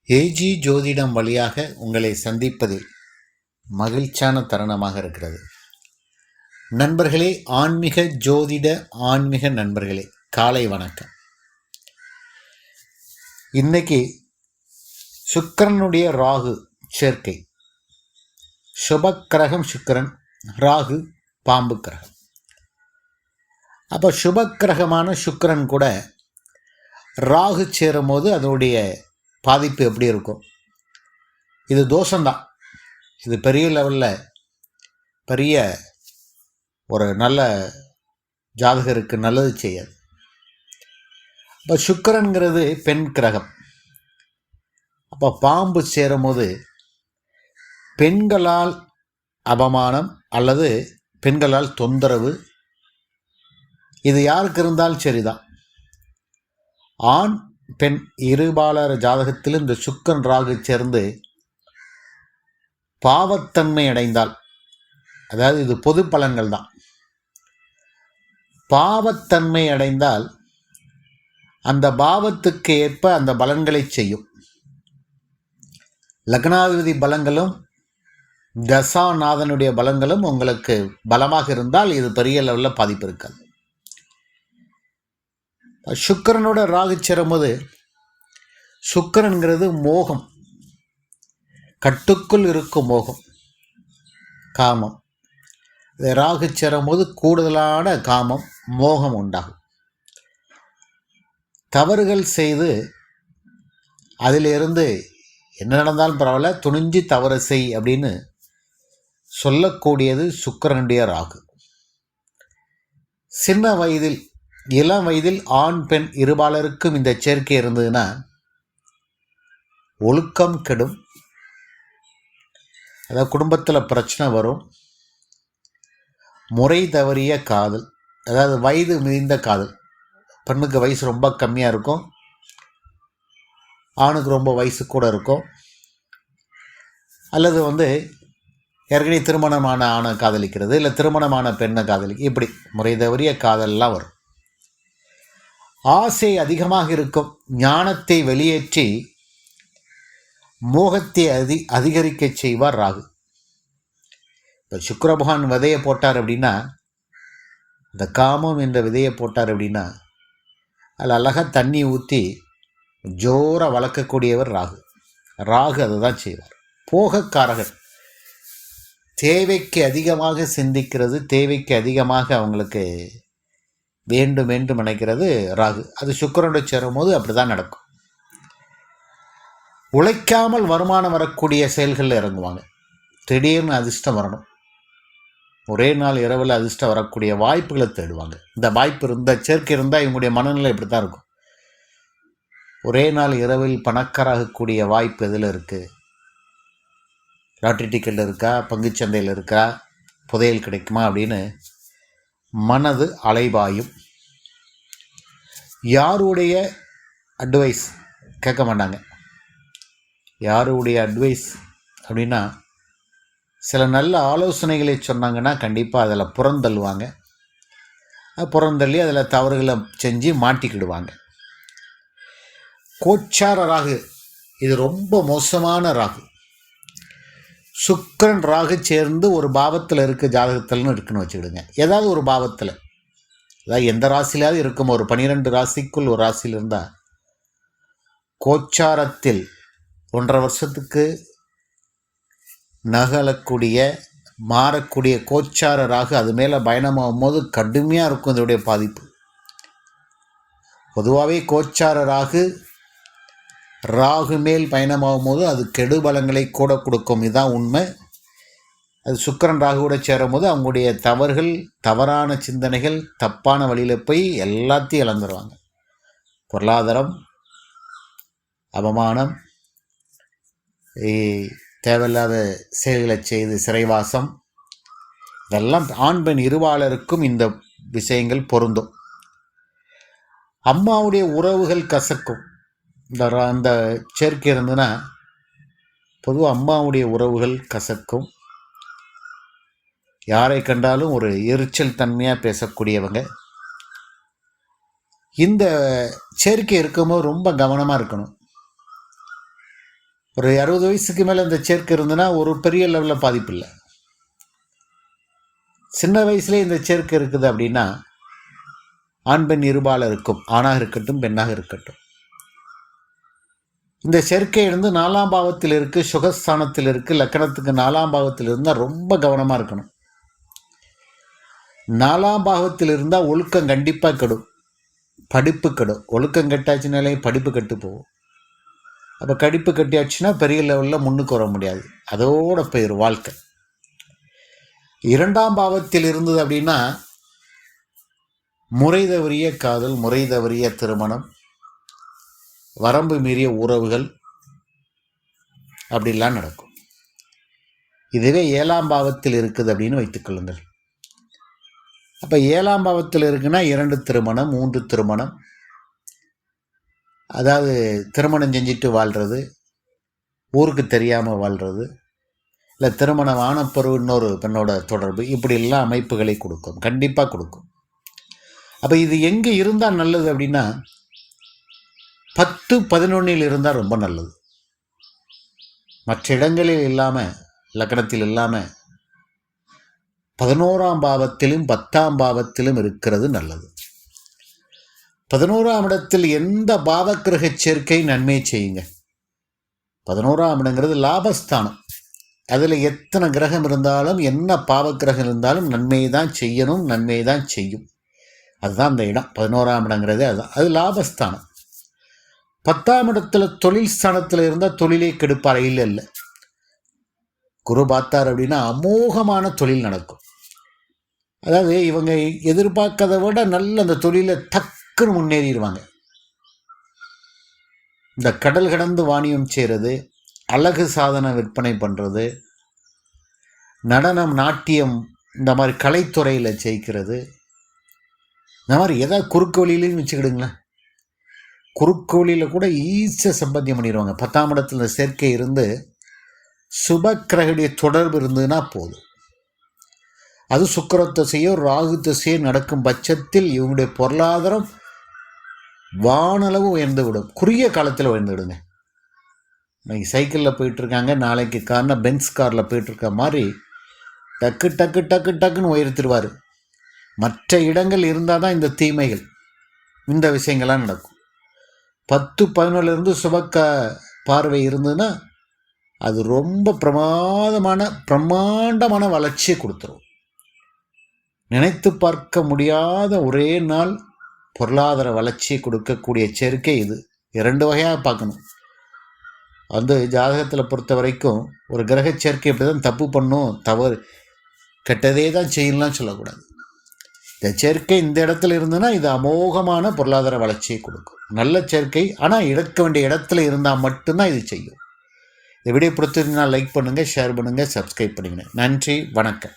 AG ஜோதிடம் வழியாக உங்களை சந்திப்பதில் மகிழ்ச்சியான தருணமாக இருக்கிறது. நண்பர்களே, ஆன்மீக நண்பர்களே, காலை வணக்கம். இன்னைக்கு சுக்கிரனுடைய ராகு சேர்க்கை. சுபக்கிரகம் சுக்கிரன், ராகு பாம்பு கிரகம். அப்போ சுபக்கிரகமான சுக்கிரன் கூட ராகு சேரும் போது அதனுடைய பாதிப்பு எப்படி இருக்கும்? இது தோஷம்தான். இது பெரிய லெவலில் பெரிய ஒரு நல்ல ஜாதகருக்கு நல்லது செய்யாது. இப்போ சுக்கிரன்கிறது பெண் கிரகம். அப்போ பாம்பு சேரும் போது பெண்களால் அவமானம் அல்லது பெண்களால் தொந்தரவு, இது யாருக்கு இருந்தாலும் சரிதான். ஆண் பெண் இருபாலர் ஜாதகத்தில் இந்த சுக்கிரன் ராகு சேர்ந்து பாவத்தன்மை அடைந்தால், அதாவது இது பொது பலன்கள் தான், பாவத்தன்மை அடைந்தால் அந்த பாவத்துக்கு ஏற்ப அந்த பலன்களை செய்யும். லக்னாதிபதி பலங்களும் தசாநாதனுடைய பலங்களும் உங்களுக்கு பலமாக இருந்தால் இது பெரிய லெவலில் பாதிப்பு இருக்காது. சுக்கிரனோட ராகு சேரும்போது, சுக்கிரன்கிறது மோகம், கட்டுக்குள் இருக்கும் மோகம், காமம். ராகு சேரும்போது கூடுதலான காமம், மோகம் உண்டாகும். தவறுகள் செய்து அதிலிருந்து என்ன நடந்தாலும் பரவாயில்ல, துணிஞ்சு தவறு செய் அப்படின்னு சொல்லக்கூடியது சுக்கிரனுடைய ராகு. சின்ன வயதில், இளம் வயதில் ஆண் பெண் இருபாலருக்கும் இந்த சேர்க்கை இருந்ததுன்னா ஒழுக்கம் கெடும். அதாவது குடும்பத்தில் பிரச்சனை வரும். முறை தவறிய காதல், அதாவது வயது மிகுந்த காதல். பெண்ணுக்கு வயசு ரொம்ப கம்மியாக இருக்கும், ஆணுக்கு ரொம்ப வயசு கூட இருக்கும். அல்லது ஏற்கனவே திருமணமான ஆணை காதலிக்கிறது, இல்லை திருமணமான பெண்ணை இப்படி முறை தவறிய காதல்லாம் வரும். ஆசை அதிகமாக இருக்கும். ஞானத்தை வெளியேற்றி மோகத்தை அதிகரிக்க செய்வார் ராகு. இப்போ சுக்கிர பகவான் விதையை போட்டார் அப்படின்னா, இந்த காமம் என்ற விதையை போட்டார் அப்படின்னா அதில் அழகாக தண்ணி ஊற்றி ஜோராக வளர்க்கக்கூடியவர் ராகு. ராகு அதை தான் செய்வார். போகக்காரகர். தேவைக்கு அதிகமாக சிந்திக்கிறது, தேவைக்கு அதிகமாக அவங்களுக்கு வேண்டும் என்று நினைக்கிறது ராகு. அது சுக்கிரனோட சேரும் போது அப்படி தான் நடக்கும். உழைக்காமல் வருமானம் வரக்கூடிய செயல்களில் இறங்குவாங்க. திடீர்னு அதிர்ஷ்டம் வரணும், ஒரே நாள் இரவில் அதிர்ஷ்டம் வரக்கூடிய வாய்ப்புகளை தேடுவாங்க. இந்த வாய்ப்பு இருந்தால், சேர்க்கை இருந்தால் இவங்களுடைய மனநிலை இப்படி தான் இருக்கும். ஒரே நாள் இரவில் பணக்காராகக்கூடிய வாய்ப்பு எதில் இருக்குது? லாட்ரி டிக்கெட்டில் இருக்கா, பங்குச்சந்தையில் இருக்கா, புதையல் கிடைக்குமா அப்படின்னு மனது அலைபாயும். யாருடைய அட்வைஸ் கேட்க மாட்டாங்க. யாருடைய அட்வைஸ் அப்படின்னா, சில நல்ல ஆலோசனைகளை சொன்னாங்கன்னா கண்டிப்பாக அதில் புறந்தள்ளுவாங்க. புறந்தள்ளி அதில் தவறுகளை செஞ்சு மாட்டிக்கிடுவாங்க. கோச்சார ராகு, இது ரொம்ப மோசமான ராகு. சுக்கிரன் ராகு சேர்ந்து ஒரு பாவத்தில் இருக்க ஜாதகத்தில்னு இருக்குன்னு வச்சுக்கிடுங்க. ஏதாவது ஒரு பாவத்தில், அதாவது எந்த ராசியிலாவது இருக்கும். ஒரு 12 ராசிக்குள் ஒரு ராசியில் இருந்தால் கோச்சாரத்தில் 1.5 வருஷத்துக்கு நகலக்கூடிய மாறக்கூடிய கோச்சார ராகு அது மேலே பயணமாகும் போது கடுமையாக இருக்கும் இதனுடைய பாதிப்பு. பொதுவாகவே கோச்சார ராகு மேல் பயணமாகும் போது அது கெடுபலங்களை கூட கொடுக்கும். இதுதான் உண்மை. அது சுக்கிரன் ராகுவோட சேரும் போது அவங்களுடைய தவறுகள், தவறான சிந்தனைகள், தப்பான வழியில் போய் எல்லாத்தையும் இழந்துருவாங்க. பொருளாதாரம், அவமானம், தேவையில்லாத செயல்களை செய்து சிறைவாசம், இதெல்லாம் ஆண் பெண் இருபாலருக்கும் இந்த விஷயங்கள் பொருந்தும். அம்மாவுடைய உறவுகள் கசக்கும். அந்த சேர்க்கை இருந்ததுன்னா பொதுவாக அம்மாவுடைய உறவுகள் கசக்கும். யாரை கண்டாலும் ஒரு எரிச்சல் தன்மையாக பேசக்கூடியவங்க. இந்த சேர்க்கை இருக்கும்போது ரொம்ப கவனமாக இருக்கணும். ஒரு 60 வயசுக்கு மேலே இந்த சேர்க்கை இருந்ததுன்னா ஒரு பெரிய லெவலில் பாதிப்பு இல்லை. சின்ன வயசுலேயே இந்த சேர்க்கை இருக்குது அப்படின்னா ஆண் பெண் இருபால இருக்கும், ஆணாக இருக்கட்டும் பெண்ணாக இருக்கட்டும். இந்த சேர்க்கை இருந்து 4ஆம் பாவத்தில் இருக்குது, சுகஸ்தானத்தில் இருக்குது, லக்கணத்துக்கு 4ஆம் பாவத்தில் இருந்தால் ரொம்ப கவனமாக இருக்கணும். 4ஆம் பாவத்தில் இருந்தால் ஒழுக்கம் கண்டிப்பாக கெடும், படிப்பு கெடும். ஒழுக்கம் கெட்டாச்சுனாலே படிப்பு கெட்டு போகும். அப்போ கடிப்பு கட்டியாச்சுன்னா பெரிய லெவலில் முன்னுக்கு வர முடியாது, அதோட போயிடும் வாழ்க்கை. 2ஆம் பாவத்தில் இருந்தது அப்படின்னா முறை தவறிய காதல், முறை தவறிய திருமணம், வரம்பு மீறிய உறவுகள் அப்படிலாம் நடக்கும். இதுவே 7ஆம் பாவத்தில் இருக்குது அப்படின்னு வைத்துக்கொள்ளுங்கள். அப்போ 7ஆம் பாவத்தில் இருக்குன்னா 2 திருமணம், 3 திருமணம், அதாவது திருமணம் செஞ்சுட்டு வாழ்கிறது, ஊருக்கு தெரியாமல் வாழ்கிறது, இல்லை திருமணம் ஆனப்பருவ இன்னொரு பெண்ணோட தொடர்பு, இப்படி எல்லாம் அமைப்புகளை கொடுக்கும், கண்டிப்பாக கொடுக்கும். அப்போ இது எங்கே இருந்தால் நல்லது அப்படின்னா 10-11 இருந்தால் ரொம்ப நல்லது. மற்ற இடங்களில் இல்லாமல், லக்கணத்தில் இல்லாமல் 11ஆம் பாவத்திலும் 10ஆம் பாவத்திலும் இருக்கிறது நல்லது. 11ஆம் இடத்தில் எந்த பாவக்கிரக சேர்க்கை நன்மை செய்யுங்க. 11ஆம் இடங்கிறது லாபஸ்தானம். அதில் எத்தனை கிரகம் இருந்தாலும், என்ன பாவக்கிரகம் இருந்தாலும் நன்மையை தான் செய்யணும், நன்மையை தான் செய்யும். அதுதான் அந்த இடம். 11ஆம் இடங்கிறது அதுதான், அது லாபஸ்தானம். 10ஆம் இடத்துல தொழில் ஸ்தானத்தில் இருந்தால் தொழிலே கெடுப்பார். இல்லை, குரு பார்த்தார் அப்படின்னா அமோகமான தொழில் நடக்கும். அதாவது இவங்க எதிர்பார்க்கதை விட நல்ல அந்த தொழிலை டக்குன்னு முன்னேறிடுவாங்க. இந்த கடல் கடந்து வாணியம் செய்கிறது, அழகு சாதன விற்பனை பண்ணுறது, நடனம், நாட்டியம், இந்த மாதிரி கலைத்துறையில் ஜெயிக்கிறது, இந்த மாதிரி ஏதாவது குறுக்கு வழியிலையும் வச்சுக்கிடுங்களேன். குறுக்கு வழியில் கூட ஈஸியாக சம்பாத்தியம் பண்ணிடுவாங்க. 10ஆம் இடத்துல சேர்க்கை இருந்து சுப கிரகடைய தொடர்பு இருந்ததுன்னா போதும். அது சுக்கிர திசையோ ராகு திசையோ நடக்கும் பட்சத்தில் இவங்களுடைய பொருளாதாரம் வானளவு உயர்ந்து விடும். குறுகிய காலத்தில் உயர்ந்து விடுங்க. இன்னைக்கு சைக்கிளில் போயிட்டுருக்காங்க, நாளைக்கு கார்னா பென்ஸ் காரில் போயிட்டுருக்க மாதிரி டக்கு டக்கு டக்கு டக்குன்னு உயர்த்திடுவார். மற்ற இடங்கள் இருந்தால் தான் இந்த தீமைகள், இந்த விஷயங்கள்லாம் நடக்கும். 10-11 சுபக்க பார்வை இருந்ததுன்னா அது ரொம்ப பிரமாண்டமான வளர்ச்சியை கொடுத்துரும். நினைத்து பார்க்க முடியாத ஒரே நாள் பொருளாதார வளர்ச்சியை கொடுக்கக்கூடிய சேர்க்கை இது. 2 வகையாக பார்க்கணும். வந்து ஜாதகத்தில் பொறுத்த வரைக்கும் ஒரு கிரக சேர்க்கை இப்படி தான் தப்பு பண்ணும், தவறு கெட்டதே தான் செய்யலாம் சொல்லக்கூடாது. இந்த சேர்க்கை இந்த இடத்துல இருந்ததுன்னா இது அமோகமான பொருளாதார வளர்ச்சியை கொடுக்கும். நல்ல சேர்க்கை, ஆனால் எடுக்க வேண்டிய இடத்துல இருந்தால் மட்டும்தான் இது செய்யும். இந்த வீடியோ பிடிச்சிருந்தா லைக் பண்ணுங்கள், ஷேர் பண்ணுங்கள், சப்ஸ்கிரைப் பண்ணுங்கள். நன்றி, வணக்கம்.